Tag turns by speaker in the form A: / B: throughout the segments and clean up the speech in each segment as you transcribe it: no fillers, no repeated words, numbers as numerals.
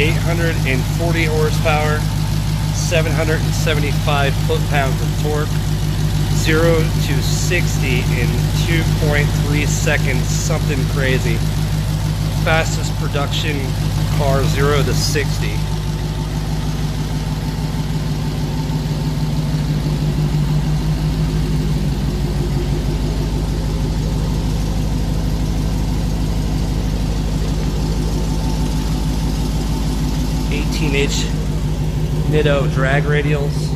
A: 840 horsepower, 775 foot-pounds of torque, 0 to 60 in 2.3 seconds, something crazy. Fastest production car 0 to 60. Inch Nitto drag radials.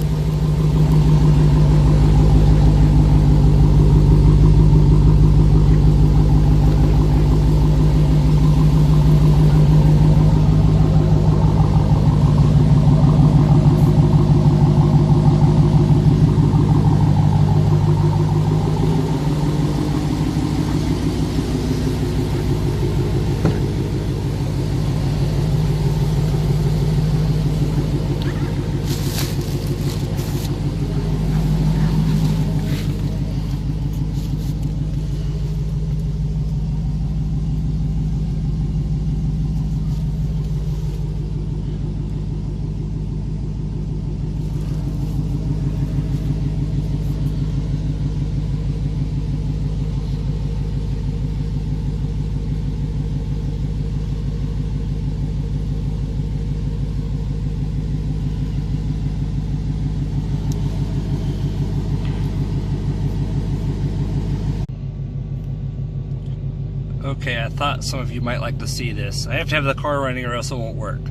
A: Okay, I thought some of you might like to see this. I have to have the car running or else it won't work.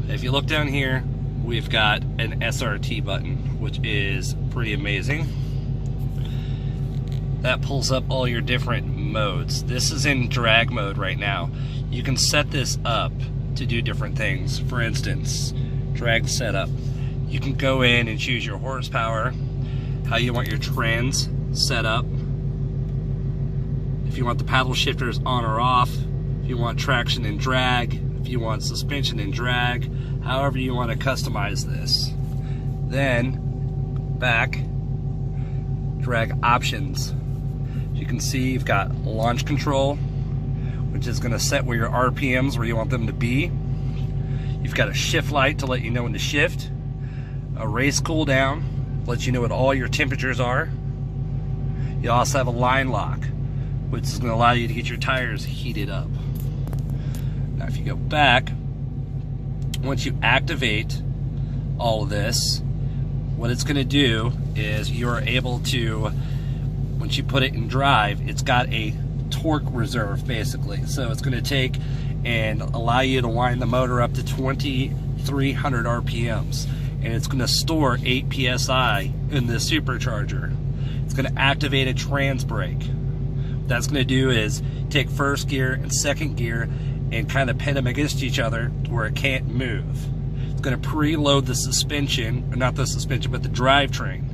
A: If you look down here, we've got an SRT button, which is pretty amazing. That pulls up all your different modes. This is in drag mode right now. You can set this up to do different things. For instance, drag setup. You can go in and choose your horsepower, how you want your trans set up, if you want the paddle shifters on or off, if you want traction and drag, if you want suspension and drag, however you want to customize this. Then, back, drag options. You can see you've got launch control, which is going to set where your RPMs, where you want them to be. You've got a shift light to let you know when to shift. A race cool down, lets you know what all your temperatures are. You also have a line lock, which is going to allow you to get your tires heated up. Now if you go back, once you activate all of this, what it's going to do is you're able to, once you put it in drive, it's got a torque reserve basically. So it's going to take and allow you to wind the motor up to 2,300 RPMs. And it's going to store 8 PSI in the supercharger. It's going to activate a trans brake. What that's going to do is take first gear and second gear and kind of pin them against each other to where it can't move. It's going to preload the suspension, or not the suspension, but the drivetrain.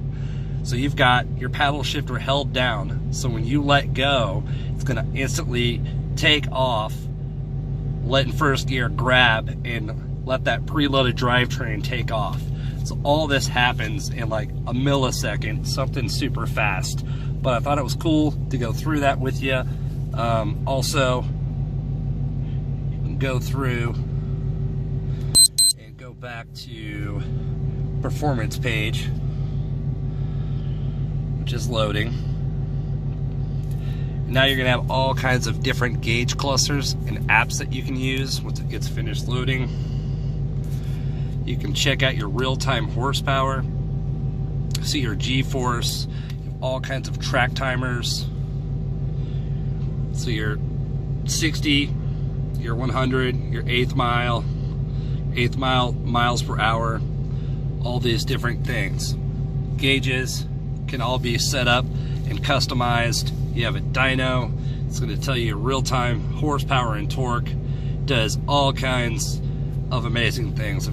A: So you've got your paddle shifter held down, so when you let go, it's going to instantly take off, letting first gear grab and let that preloaded drivetrain take off. So all this happens in like a millisecond, something super fast. But I thought it was cool to go through that with you. Also, you can go through and go back to performance page, which is loading. Now you're gonna have all kinds of different gauge clusters and apps that you can use once it gets finished loading. You can check out your real-time horsepower, see your G-force, you have all kinds of track timers. So your 60, your 100, your eighth mile miles per hour, all these different things. Gauges can all be set up and customized. You have a dyno, it's going to tell you your real-time horsepower and torque. Does all kinds of amazing things.